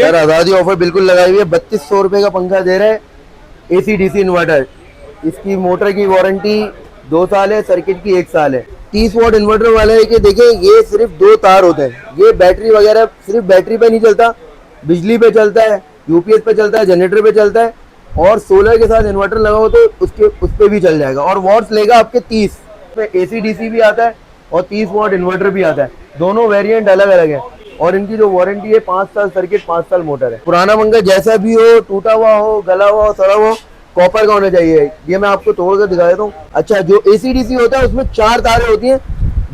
Sir आजादी offer बिल्कुल लगाई हुई है। 3200 रुपए का पंखा दे रहे हैं एसी डीसी इन्वर्टर। इसकी मोटर की वारंटी 2 साल है, सर्किट की 1 साल है। 30 वॉट इन्वर्टर वाला है कि देखिए ये सिर्फ 2 तार होते हैं, ये बैटरी वगैरह सिर्फ बैटरी पे नहीं चलता, बिजली पे चलता है, यूपीएस पे चलता है, जनरेटर पे चलता है और सोलर के साथ इन्वर्टर लगा हो तो उस पे भी चल जाएगा। और वॉट्स लेगा आपके 30 पे। एसी डीसी भी आता है और 30 वॉट इन्वर्टर भी आता है। दोनों वेरिएंट अलग अलग है और इनकी जो वारंटी है 5 साल सर्किट, 5 साल मोटर है। पुराना पंखा जैसा भी हो, टूटा हुआ हो, गला हुआ हो, सड़ा हुआ हो, कॉपर का होना चाहिए। ये मैं आपको तोड़ कर दिखा देता हूँ। अच्छा, जो एसीडीसी होता है उसमें 4 तारें होती हैं,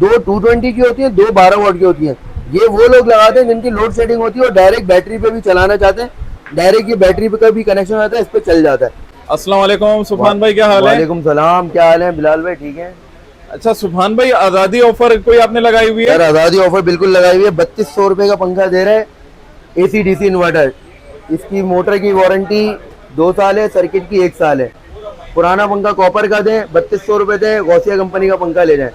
2 220 की होती हैं, 2 12 वोल्ट की होती हैं। ये वो लोग लगाते हैं जिनकी लोड शेडिंग होती है और डायरेक्ट बैटरी पे भी चलाना चाहते हैं। डायरेक्ट ये बैटरी पे का भी कनेक्शन आता है, इस पे चल जाता है। अस्सलाम वालेकुम सुभान भाई, क्या हाल है? वालेकुम सलाम, क्या हाल है बिलाल भाई? ठीक है। अच्छा सुभान भाई, आजादी ऑफर कोई आपने लगाई हुई है? सर आजादी ऑफर बिल्कुल लगाई हुई है। 3200 रुपए का पंखा दे रहे हैं एसी डीसी इन्वर्टर। इसकी मोटर की वारंटी 2 साल है, सर्किट की 1 साल है। पुराना पंखा कॉपर का दें, 3200 रुपए दें, गौसिया कंपनी का पंखा ले जाएं।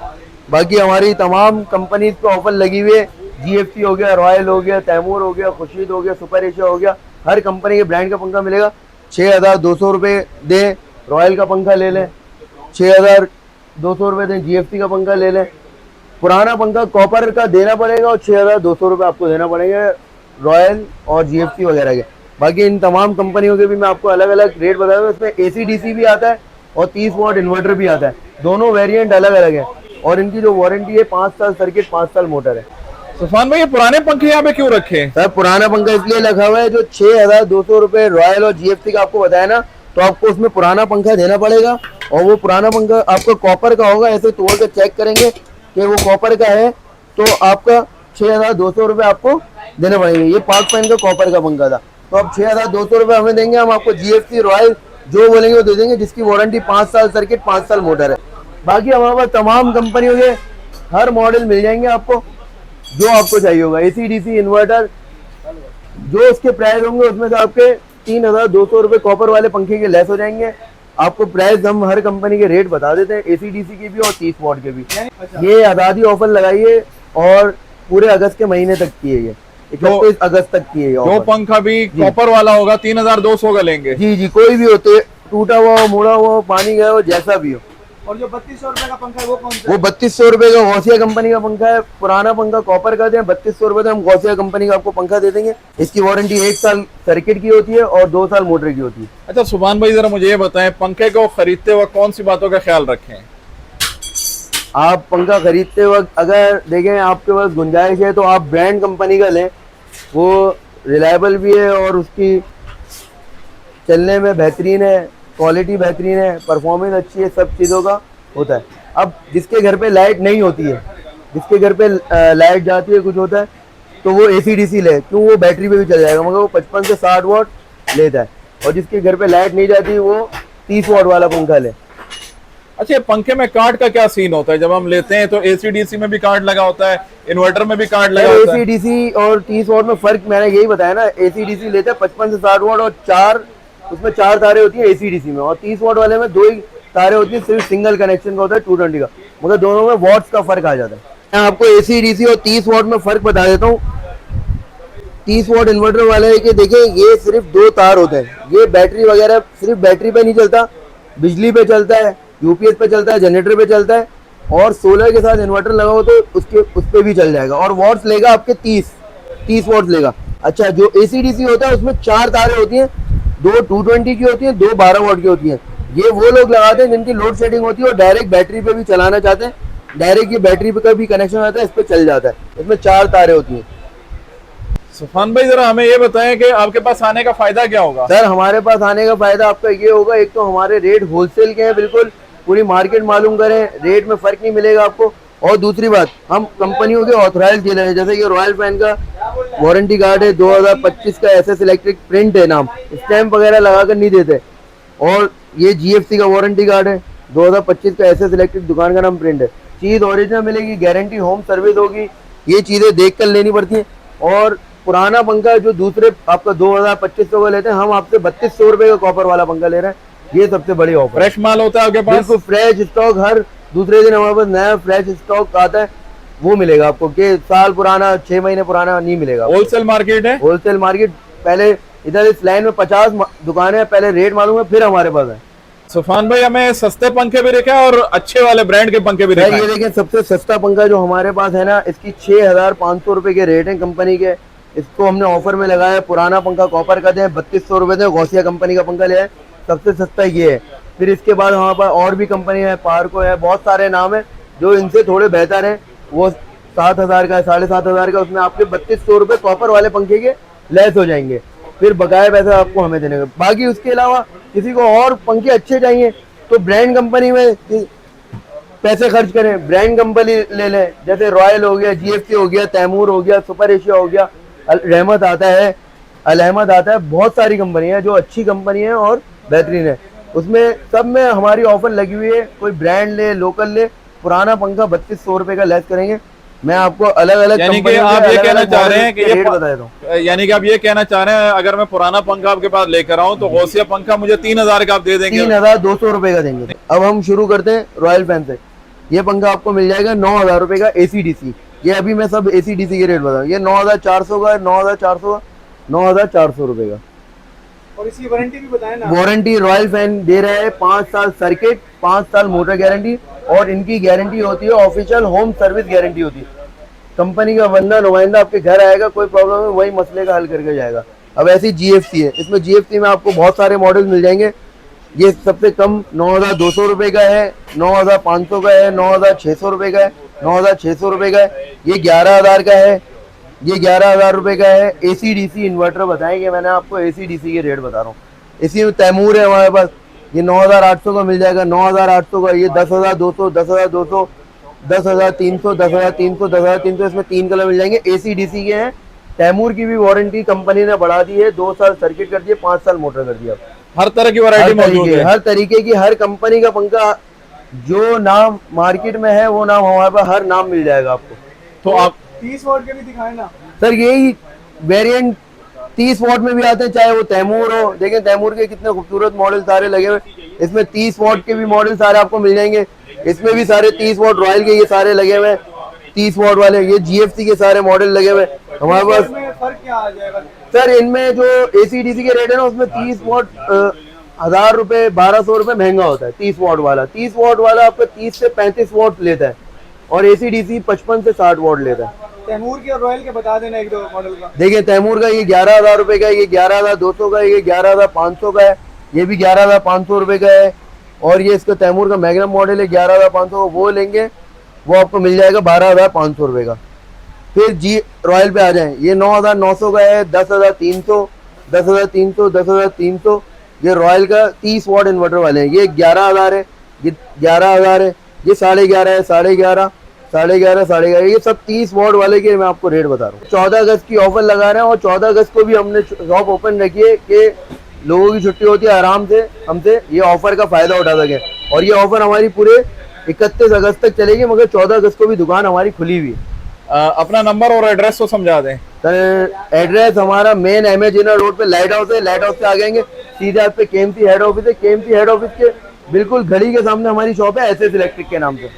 बाकी हमारी तमाम कंपनीज पे ऑफर लगी हुई है। जीएफसी हो गया, रॉयल हो गया, तैमूर हो गया, खुर्शीद हो गया, सुपर एशिया हो गया, हर कंपनी के ब्रांड का पंखा मिलेगा। 6200 रुपए दें, रॉयल का पंखा ले लें। 6200 रुपए दें, जीएफसी का पंखा ले लें। पुराना पंखा कॉपर का देना पड़ेगा और 6200 रुपए आपको देना पड़ेगा रॉयल और जीएफसी वगैरह के। बाकी इन तमाम कंपनियों के भी मैं आपको अलग अलग रेट बता दूं। इसमें एसी डीसी भी आता है और 30 वॉट इन्वर्टर भी आता है। दोनों वेरिएंट अलग अलग है और इनकी जो वारंटी है 5 साल सर्किट, 5 साल मोटर है। सुभान भाई, ये पुराने पंखे यहाँ पे क्यों रखे हैं? सर पुराना पंखा इसलिए रखा हुआ है, जो 6200 रुपए रॉयल और जीएफसी का आपको बताया ना, तो आपको उसमें पुराना पंखा देना पड़ेगा और वो पुराना पंखा आपका कॉपर का होगा। ऐसे तोड़ कर चेक करेंगे कि वो कॉपर का है तो आपका 6200 रुपए आपको देने पड़ेंगे। ये पाक पैन का कॉपर का पंखा था, तो अब 6200 रुपए हमें देंगे। हम आपको जीएफसी रॉयल जो बोलेंगे वो दे देंगे, जिसकी वारंटी 5 साल सर्किट, 5 साल मोटर है। बाकी हमारे पास तमाम कंपनियों के हर मॉडल मिल जाएंगे आपको, जो आपको चाहिए होगा। एसी डीसी इन्वर्टर जो उसके प्राइस होंगे उसमें से आपके 3200 रुपए कॉपर वाले पंखे के लेस हो जाएंगे। आपको प्राइस हम हर कंपनी के रेट बता देते हैं, एसी डीसी की भी और 30 वॉट के भी। ये आजादी ऑफर लगाइए और पूरे अगस्त के महीने तक की है, ये 31 अगस्त तक की है। जो पंखा भी कॉपर वाला होगा 3200 का लेंगे? जी जी, कोई भी होते, टूटा हुआ हो, मुड़ा हुआ हो, पानी गया हो, जैसा भी हो। और जो 3200 रुपए का पंखा है वो कौन सा? वो 3200 रुपए का गौसिया कंपनी का पंखा है। पुराना पंखा कॉपर का दें, 3200 रुपए हम गौसिया कंपनी का आपको पंखा दे देंगे। इसकी वारंटी 1 साल सर्किट की होती है और 2 साल मोटर की होती है। अच्छा सुभान भाई, जरा मुझे ये बताएं, पंखे को खरीदते वक्त कौन सी बातों का ख्याल रखें? आप पंखा खरीदते वक्त अगर देखें आपके पास गुंजाइश है तो आप ब्रांड कंपनी का लें, वो रिलायबल भी है और उसकी चलने में बेहतरीन है, क्वालिटी बेहतरीन है, परफॉर्मेंस अच्छी है, सब चीज़ों का होता है। अब जिसके घर पे लाइट नहीं होती है, जिसके घर पे लाइट जाती है, कुछ होता है, तो वो एसी डीसी ले, क्यों? वो बैटरी पे भी चल जाएगा, मगर वो 55 से 60 वॉट लेता है। और जिसके घर पे लाइट नहीं जाती वो 30 वॉट वाला पंखा ले। अच्छा, पंखे में कार्ड का क्या सीन होता है? जब हम लेते हैं तो एसीडीसी में भी कार्ड लगा होता है, इन्वर्टर में भी कार्ड लगा होता है। एसीडीसी और 30 वॉट में फर्क मैंने यही बताया ना। एसीडीसी लेते हैं 55 से 60 वॉट और उसमें 4 तारे होती है एसीडीसी में, और 30 वॉट वाले में 2 ही तारे होती है, सिर्फ सिंगल कनेक्शन का होता है 220 का, मगर दोनों में वॉट्स का फर्क आ जाता है। मैं आपको एसीडीसी और 30 वॉट में फर्क बता देता हूँ। 30 वॉट इन्वर्टर वाले है कि देखिए ये सिर्फ 2 तार होते हैं, ये बैटरी वगैरह सिर्फ बैटरी पे नहीं चलता, बिजली पे चलता है, यूपीएस पे चलता है, जनरेटर पे चलता है और सोलर के साथ इन्वर्टर लगा हो तो उस पे भी चल जाएगा। और वॉट्स लेगा आपके 30 वॉट्स लेगा। अच्छा, जो एसीडीसी होता है उसमें 4 तारें होती हैं, 2 220 की होती हैं, 2 12 वॉट की होती हैं। ये वो लोग लगाते हैं जिनकी लोड शेडिंग होती है और डायरेक्ट बैटरी पे भी चलाना चाहते हैं। डायरेक्ट ये बैटरी पे का भी कनेक्शन आता है, इस पे चल जाता है। इसमें 4 तारें होती हैं। सुभान भाई, जरा हमें ये बताएं कि आपके पास आने का फायदा क्या होगा? सर हमारे पास आने का फायदा आपका ये होगा, एक तो हमारे रेट होलसेल के हैं, बिल्कुल पूरी मार्केट मालूम करें, रेट में फर्क नहीं मिलेगा आपको। और दूसरी बात, हम कंपनियों के ऑथराइज डीलर हैं, जैसे कि रॉयल फैन का वारंटी कार्ड है, 2025 का एसएस इलेक्ट्रिक प्रिंट है, नाम स्टैंप वगैरह लगा कर नहीं देते। और ये जीएफसी का वारंटी कार्ड है, 2025 का एसएस इलेक्ट्रिक, दुकान का नाम प्रिंट है। चीज़ ओरिजिनल मिलेगी, गारंटी, होम सर्विस होगी, ये चीज़ें देख कर लेनी पड़ती हैं। और पुराना पंखा जो दूसरे आपका 2250 का लेते हैं, हम आपसे 3200 रुपए का कॉपर वाला पंखा ले रहे हैं। ये सबसे बड़ी ऑफर। फ्रेश माल होता है आपके पास? बिल्कुल फ्रेश स्टॉक, हर दूसरे दिन हमारे पास नया फ्रेश स्टॉक आता है, वो मिलेगा आपको। कि साल पुराना, 6 महीने पुराना नहीं मिलेगा। होलसेल मार्केट है? होलसेल मार्केट पहले इधर इस लाइन में 50 दुकानें हैं, पहले रेट मालूम है फिर हमारे पास है। सुफान भाई हमें सस्ते पंखे भी दिखाए और अच्छे वाले ब्रांड के पंखे भी सर दिखाए। ये देखें सबसे सस्ता पंखा जो हमारे पास है ना, इसकी 6,500 रुपए के रेट है कंपनी के। इसको हमने ऑफर में लगाया है। पुराना पंखा कॉपर का दे 3200 रुपए दे, गौसिया कंपनी का पंखा लिया है, सबसे सस्ता ये है। फिर इसके बाद हमारे पास और भी कंपनी है, पार्को है, बहुत सारे नाम है जो इनसे थोड़े बेहतर है। वो 7,000 का है, 7,500 का, उसमें आपके 3200 रुपए कॉपर वाले पंखे के लेस हो जाएंगे। फिर बकाया पैसा आपको हमें देने का। बाकी उसके अलावा किसी को और पंखे अच्छे चाहिए तो ब्रांड कंपनी में पैसे खर्च करें, ब्रांड कंपनी ले लें, जैसे रॉयल हो गया, जीएफसी हो गया, तैमूर हो गया, सुपर एशिया हो गया, रहमत आता है, अल अहमद आता है। बहुत सारी कंपनी है जो अच्छी कंपनी है और बेहतरीन है। उसमें सब में हमारी ऑफर लगी हुई है। कोई ब्रांड ले, लोकल ले, पुराना पंखा 3200 रुपए का लेस करेंगे। मैं आपको अलग अलग यानी कि आप ये कहना चाह रहे हैं कि ये रेट बता देता हूँ। यानी कि आप ये कहना चाह रहे हैं अगर मैं पुराना पंखा आपके पास लेकर आऊं तो गौसिया पंखा मुझे 3000 का आप दे देंगे? 3,200 रुपए का देंगे। अब हम शुरू करते हैं रॉयल फैन से। ये पंखा आपको मिल जाएगा 9,000 रुपए का ACDC। ये अभी मैं सब ACDC के रेट बताऊँ। ये 9,400 का, 9,400 का, 9,400 रुपए का। और इसकी वारंटी भी बताएं ना। वारंटी रॉयल फैन दे रहा है 5 साल सर्किट, 5 साल मोटर गारंटी, और इनकी गारंटी होती है ऑफिशियल होम सर्विस गारंटी होती है। कंपनी का बंदा नुमाइंदा आपके घर आएगा, कोई प्रॉब्लम है वही मसले का हल करके जाएगा। अब ऐसी GFC है, इसमें GFC में आपको बहुत सारे मॉडल मिल जाएंगे। ये सबसे कम 9,200 रुपए का है, 9,500 का है, 9,600 रुपए का है, 9,600 रुपए का है, ये 11,000 का है, ये 11,000 रुपए का है। ACDC इन्वर्टर बताएंगे मैंने आपको, ACDC के रेट बता रहा हूँ। इसी में तैमूर है हमारे पास, ये 9,800 का मिल जाएगा, 9,800 का। ये 10,200, 10,200, 10,300, 10,300, 10,300, इसमें 3 कलर मिल जाएंगे। ACDC के हैं। तैमूर की भी वारंटी कंपनी ने बढ़ा दी है, 2 साल सर्किट कर दिए, 5 साल मोटर कर दिया। हर तरह की वैरायटी मौजूद है। हर तरीके की, हर कंपनी का पंखा जो नाम मार्केट में है वो नाम हमारे पास हर नाम मिल जाएगा आपको। तो आप 30 वॉट के भी दिखाए ना सर, यही वेरिएंट 30 वॉट में भी आते हैं, चाहे वो तैमूर हो। देखें तैमूर के कितने खूबसूरत मॉडल सारे लगे हुए। इसमें 30 वॉट के भी मॉडल सारे आपको मिल जाएंगे। इसमें भी सारे 30 वॉट रॉयल के ये सारे लगे हुए हैं, 30 वॉट वाले। ये GFC के सारे मॉडल लगे हुए हमारे पास। इसमें फर्क क्या आ जाएगा? सर इनमें जो ACDC के रेट है ना, उसमें 30 वॉट 1,000 रुपए, 1,200 रुपए महंगा होता है। 30 वॉट वाला, 30 वॉट वाला आपका 30 से 35 वॉट लेता है, और ACDC 55 से 60 वॉट लेता है। तैमूर के और रॉयल के बता देना एक दो मॉडल का। देखिए तैमूर का ये 11,000 रुपए का है, ये 11,200 का है, ये 11,500 का है, ये भी 11,500 रुपए का है। और ये इसका तैमूर का मैग्नम मॉडल है 11,500 का, वो लेंगे वो आपको मिल जाएगा 12,500 रुपए का। फिर जी रॉयल पे आ जाएं, ये 9,900 का है, 10,300, 10,300, 10,300। ये रॉयल का 30 वॉट इन्वर्टर वाले हैं, ये 11,000 है, ये 11,000 है, ये 11,500 है, 11,500, 11,500, 11,500। ये सब 30 वॉट वाले के मैं आपको रेट बता रहा हूँ। 14 अगस्त की ऑफर लगा रहे हैं, और 14 अगस्त को भी हमने शॉप ओपन रखी है कि लोगों की छुट्टी होती है, आराम से हमसे ये ऑफर का फायदा उठा सके। और ये ऑफर हमारी पूरे 31 अगस्त तक चलेगी, मगर 14 अगस्त को भी दुकान हमारी खुली हुई है। अपना नंबर और एड्रेस तो समझा दें। सर एड्रेस हमारा मेन MA जिना रोड पे लाइट हाउस है। लाइट हाउस से आ जाएंगे सीधे आप पे KMC हेड ऑफिस है। KMC हेड ऑफिस के बिल्कुल घड़ी के सामने हमारी शॉप है, SS इलेक्ट्रिक के नाम से।